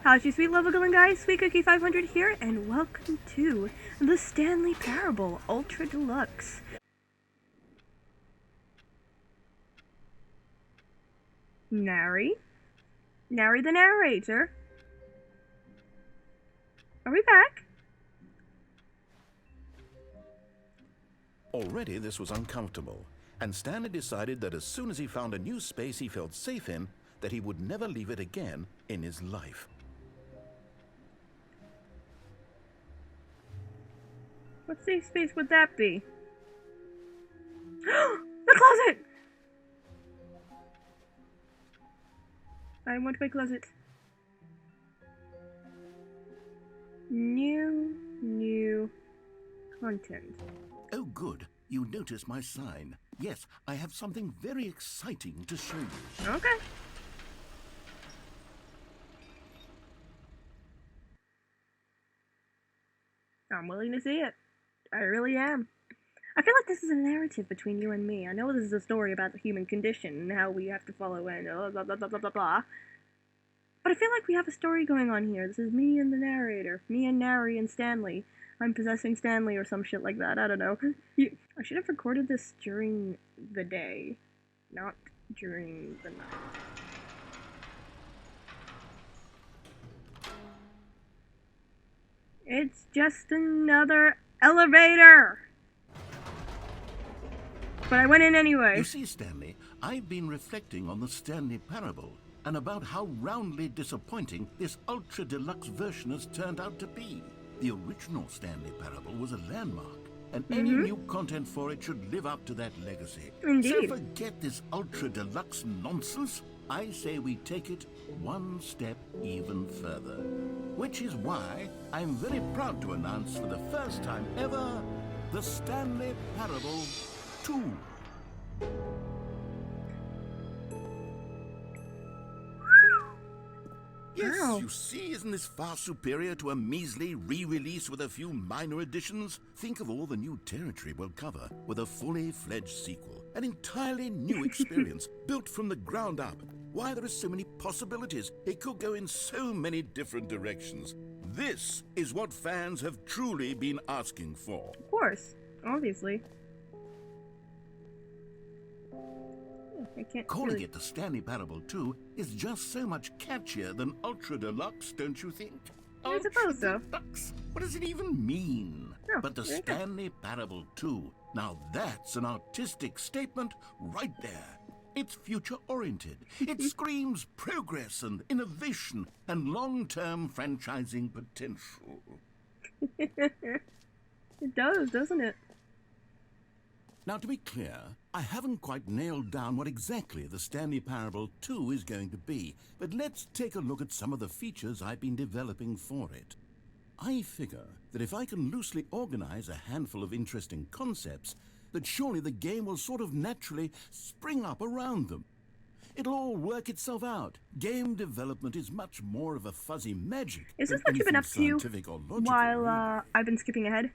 How's your sweet love going, guys? Sweet Cookie 500 here, and welcome to the Stanley Parable Ultra Deluxe. Nary the narrator. Are we back? Already this was uncomfortable, and Stanley decided that as soon as he found a new space he felt safe in, that he would never leave it again in his life. What safe space would that be? The closet! I want my closet. New content. Oh good, you noticed my sign. Yes, I have something very exciting to show you. Okay. I'm willing to see it. I really am. I feel like this is a narrative between you and me. I know this is a story about the human condition and how we have to follow and blah blah blah blah blah blah. But I feel like we have a story going on here. This is me and the narrator. Me and Nary and Stanley. I'm possessing Stanley or some shit like that. I don't know. I should have recorded this during the day, not during the night. It's just another elevator! But I went in anyway. You see, Stanley, I've been reflecting on the Stanley Parable and about how roundly disappointing this Ultra Deluxe version has turned out to be. The original Stanley Parable was a landmark, and any new content for it should live up to that legacy. Indeed. So forget this Ultra Deluxe nonsense. I say we take it one step even further. Which is why I'm very proud to announce for the first time ever, the Stanley Parable 2. Yes, Wow. you see, isn't this far superior to a measly re-release with a few minor additions? Think of all the new territory we'll cover with a fully fledged sequel. An entirely new experience, built from the ground up. Why, there are so many possibilities. It could go in so many different directions. This is what fans have truly been asking for. Of course. Obviously. I can't Calling really... it the Stanley Parable 2 is just so much catchier than Ultra Deluxe, don't you think? I suppose so. Ultra Deluxe? What does it even mean? Oh, But the there you go. Stanley Parable 2, now that's an artistic statement right there. It's future-oriented. It screams progress and innovation and long-term franchising potential. It does, doesn't it? Now, to be clear, I haven't quite nailed down what exactly the Stanley Parable 2 is going to be, but let's take a look at some of the features I've been developing for it. I figure that if I can loosely organize a handful of interesting concepts, that surely the game will sort of naturally spring up around them. It'll all work itself out. Game development is much more of a fuzzy magic. Is this than what you've been anything up to scientific or logical, while really. I've been skipping ahead?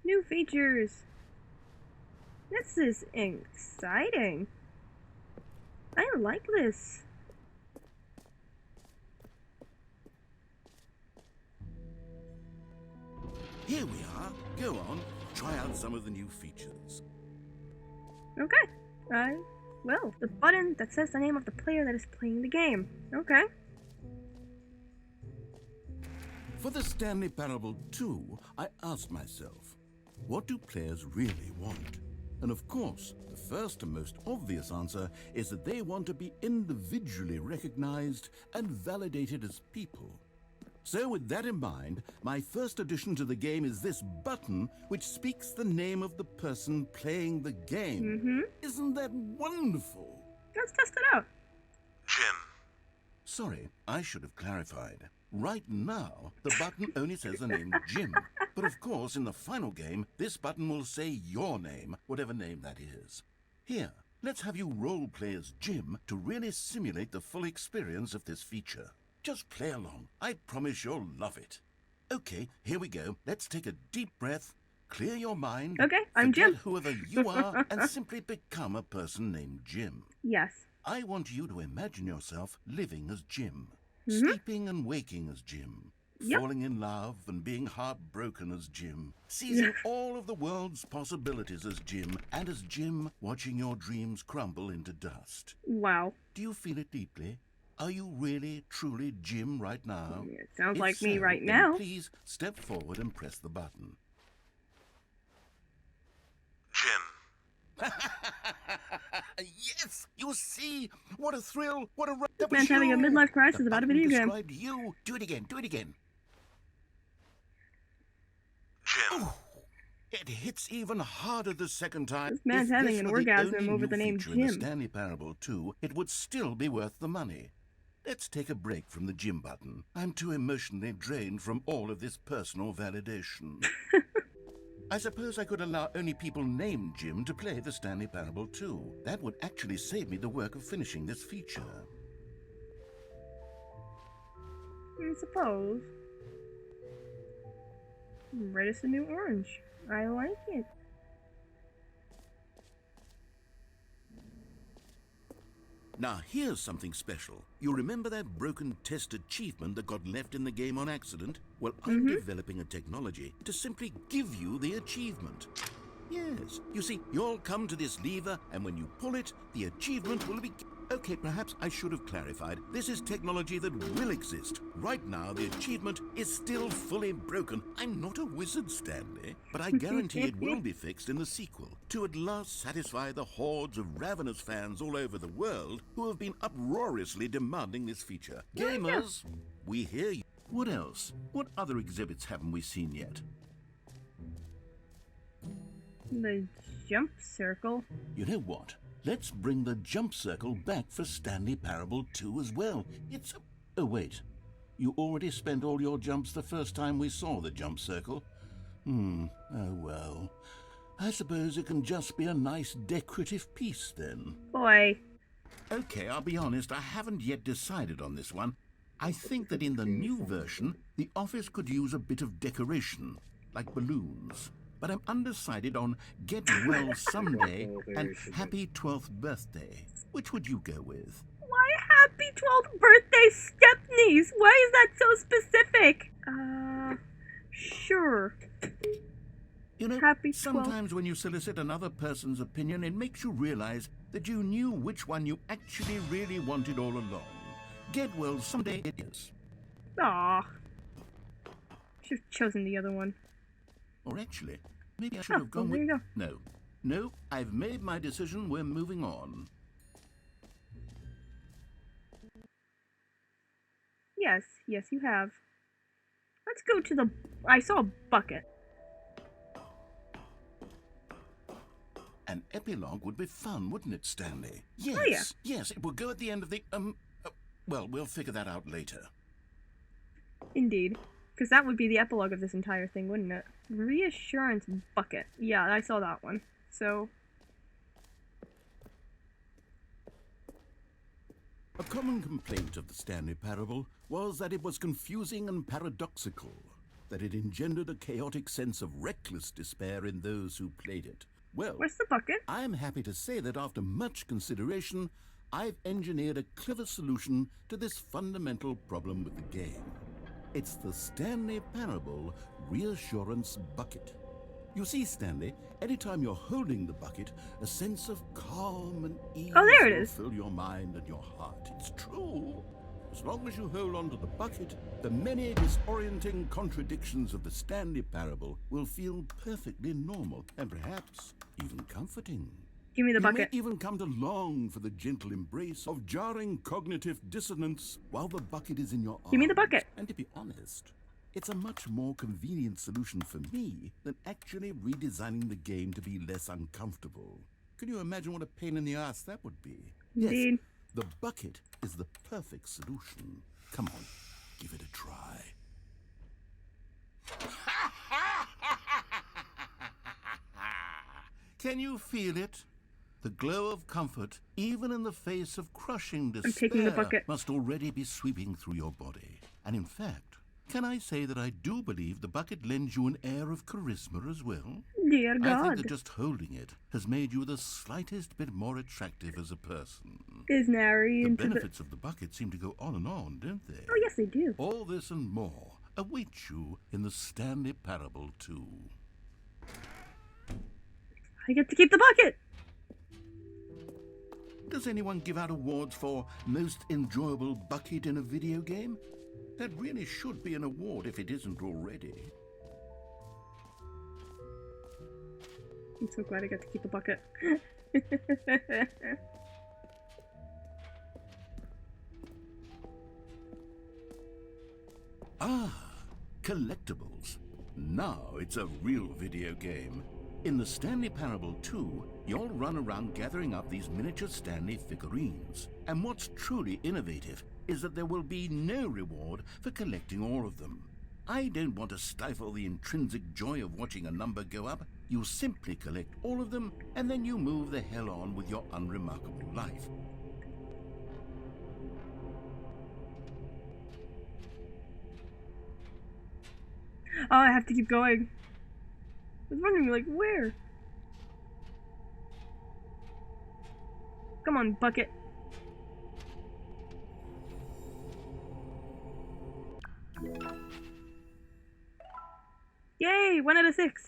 New features. This is exciting. I like this. Here we are. Go on, try out some of the new features. Okay. Well, the button that says the name of the player that is playing the game. Okay. For the Stanley Parable 2, I asked myself, what do players really want? And of course, the first and most obvious answer is that they want to be individually recognized and validated as people. So with that in mind, my first addition to the game is this button which speaks the name of the person playing the game. Isn't that wonderful? Let's test it out. Jim. Sorry, I should have clarified. Right now, the button only says the name Jim. But of course, in the final game, this button will say your name, whatever name that is. Here, let's have you role-play as Jim to really simulate the full experience of this feature. Just play along. I promise you'll love it. Okay, here we go. Let's take a deep breath clear your mind, Okay, I'm forget Jim. whoever you are, and simply become a person named Jim. Yes. I want you to imagine yourself living as Jim, Mm-hmm. sleeping and waking as Jim, Yep. falling in love and being heartbroken as Jim, seizing all of the world's possibilities as Jim, and as Jim watching your dreams crumble into dust. Wow. Do you feel it deeply? Are you really, truly Jim right now? It sounds If like me so, right then now. please step forward and press the button. Jim. Yes, you see, what a thrill, what a rush. This man's having a midlife crisis about a video game. Described you. Do it again, do it again. Jim. Ooh, it hits even harder the second time. This man's If having this an were the orgasm only over new the name feature in the Jim. Stanley Parable 2, it would still be worth the money. Let's take a break from the Jim button. I'm too emotionally drained from all of this personal validation. I suppose I could allow only people named Jim to play the Stanley Parable 2. That would actually save me the work of finishing this feature. I suppose. Red is the new orange. I like it. Now here's something special. You remember that broken test achievement that got left in the game on accident? Well, I'm developing a technology to simply give you the achievement. Yes, you see, you'll come to this lever, and when you pull it, the achievement will be... Okay, perhaps I should have clarified. This is technology that will exist. Right now, the achievement is still fully broken. I'm not a wizard, Stanley, but I guarantee it will be fixed in the sequel to at last satisfy the hordes of ravenous fans all over the world who have been uproariously demanding this feature. Gamers, we hear you. What else? What other exhibits haven't we seen yet? The jump circle. You know what? Let's bring the jump circle back for Stanley Parable 2 as well. It's a... Oh, wait. You already spent all your jumps the first time we saw the jump circle? Oh, well. I suppose it can just be a nice decorative piece, then. Boy. Okay, I'll be honest, I haven't yet decided on this one. I think that in the new version, the office could use a bit of decoration, like balloons. But I'm undecided on Get Well Someday and Happy 12th Birthday. Which would you go with? Why happy 12th birthday, step-niece? Why is that so specific? Sure. You know, Happy 12th. sometimes when you solicit another person's opinion, it makes you realize that you knew which one you actually really wanted all along. Get Well Someday it is. Aw. Should have chosen the other one. Or actually, maybe I should have gone there with... you go. No, I've made my decision. We're moving on. Yes, you have. Let's go to the... I saw a bucket. An epilogue would be fun, wouldn't it, Stanley? Yes, Oh, yeah. Yes, it will go at the end of the... well, we'll figure that out later. Indeed. Because that would be the epilogue of this entire thing, wouldn't it? Reassurance bucket. Yeah, I saw that one. So... A common complaint of the Stanley Parable was that it was confusing and paradoxical, that it engendered a chaotic sense of reckless despair in those who played it. Well, Where's the bucket? I'm happy to say that after much consideration, I've engineered a clever solution to this fundamental problem with the game. It's the Stanley Parable Reassurance Bucket. You see, Stanley, anytime you're holding the bucket, a sense of calm and ease Oh, there it will is. fill your mind and your heart. It's true. As long as you hold on to the bucket, the many disorienting contradictions of the Stanley Parable will feel perfectly normal and perhaps even comforting. Give me the You bucket. may even come to long for the gentle embrace of jarring cognitive dissonance while the bucket is in your arms. Give me the bucket. And to be honest, it's a much more convenient solution for me than actually redesigning the game to be less uncomfortable. Can you imagine what a pain in the ass that would be? Indeed. Yes, the bucket is the perfect solution. Come on, give it a try. Can you feel it? The glow of comfort, even in the face of crushing despair, taking the bucket. must already be sweeping through your body. And in fact, Can I say that I do believe the bucket lends you an air of charisma as well? Dear I think God. that just holding it has made you the slightest bit more attractive as a person. Is Nary The into benefits of the bucket seem to go on and on, don't they? Oh, yes, they do. All this and more await you in the Stanley Parable 2. I get to keep the bucket. Does anyone give out awards for most enjoyable bucket in a video game? That really should be an award if it isn't already. I'm so glad I got to keep the bucket. Ah, Collectibles. Now it's a real video game. In the Stanley Parable 2, you'll run around gathering up these miniature Stanley figurines. And what's truly innovative is that there will be no reward for collecting all of them. I don't want to stifle the intrinsic joy of watching a number go up. You simply collect all of them, and then you move the hell on with your unremarkable life. Oh, I have to keep going. I was wondering, like, where? Come on, bucket. Yay! 1 out of 6.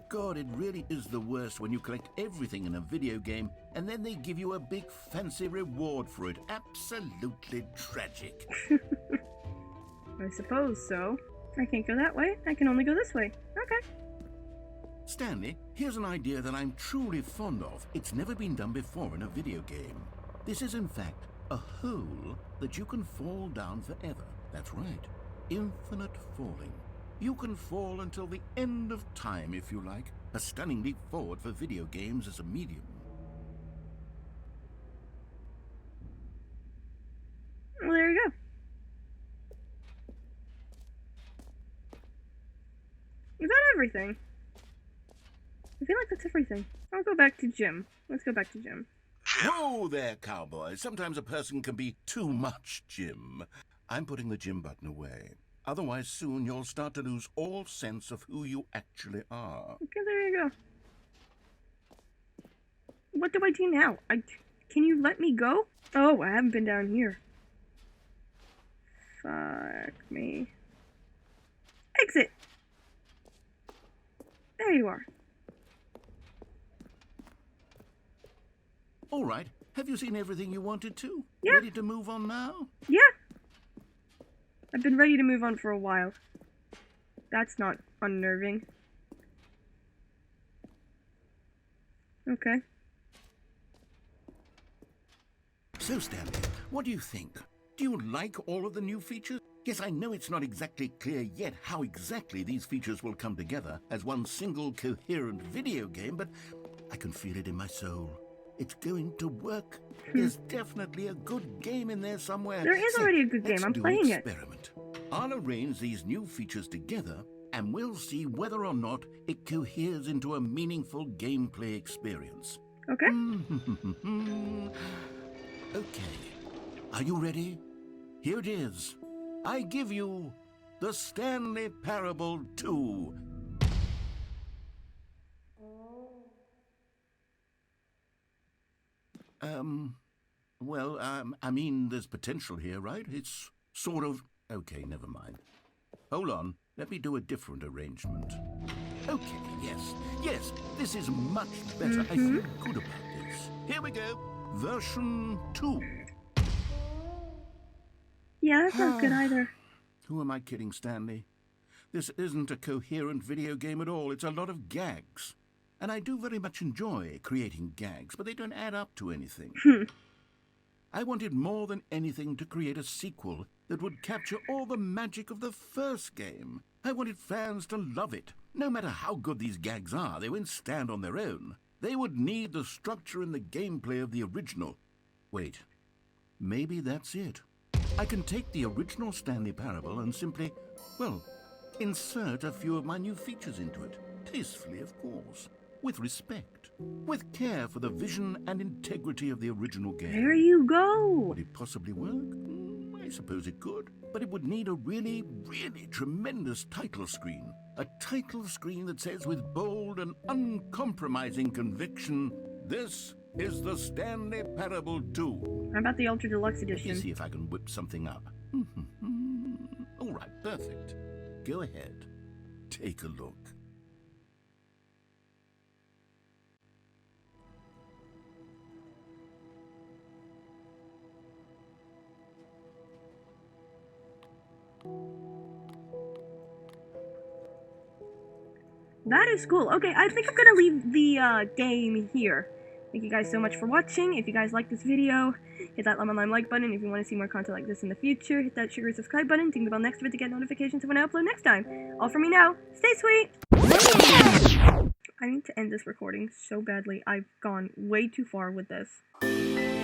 God, it really is the worst when you collect everything in a video game and then they give you a big fancy reward for it. Absolutely tragic. I suppose so. I can't go that way. I can only go this way. Okay. Stanley, here's an idea that I'm truly fond of. It's never been done before in a video game. This is, in fact, a hole that you can fall down forever. That's right. Infinite falling. You can fall until the end of time, if you like. A stunning leap forward for video games as a medium. Well, there you go. Is that everything? I feel like that's everything. I'll go back to Jim. Let's go back to Jim. Whoa there, cowboy. Sometimes a person can be too much, Jim. I'm putting the Jim button away. Otherwise, soon you'll start to lose all sense of who you actually are. Okay, there you go. What do I do now? Can you let me go? Oh, I haven't been down here. Fuck me. Exit! There you are. All right. Have you seen everything you wanted to? Yeah. Ready to move on now? Yeah. I've been ready to move on for a while. That's not unnerving. Okay. So, Stanley, what do you think? Do you like all of the new features? Yes, I know it's not exactly clear yet how exactly these features will come together as one single coherent video game, but I can feel it in my soul. It's going to work. There's definitely a good game in there somewhere. There is already a good game. I'm playing it. Experiment. I'll arrange these new features together, and we'll see whether or not it coheres into a meaningful gameplay experience. Okay. Okay. Are you ready? Here it is. I give you the Stanley Parable 2. I mean, there's potential here, right? It's sort of... Okay, never mind. Hold on. Let me do a different arrangement. Okay, yes, this is much better. I feel good about this. Here we go. Version 2. Yeah, that's not good either. Who am I kidding, Stanley? This isn't a coherent video game at all. It's a lot of gags. And I do very much enjoy creating gags, but they don't add up to anything. I wanted more than anything to create a sequel that would capture all the magic of the first game. I wanted fans to love it. No matter how good these gags are, they won't stand on their own. They would need the structure and the gameplay of the original. Wait, maybe that's it. I can take the original Stanley Parable and simply, well, insert a few of my new features into it. Tastefully, of course. With respect. with care for the vision and integrity of the original game. There you go. Would it possibly work? I suppose it could, but it would need a really, really tremendous title screen. A title screen that says with bold and uncompromising conviction, "This is the Stanley Parable 2. How about the Ultra Deluxe Let me edition? see if I can whip something up. All right, perfect. Go ahead. Take a look. That is cool. Okay, I think I'm gonna leave the game here. Thank you guys so much for watching. If you guys like this video, hit that lemon lime like button. If you want to see more content like this in the future, hit that sugar subscribe button. Ding the bell next to it to get notifications of when I upload next time. All from me now. Stay sweet! I need to end this recording so badly. I've gone way too far with this.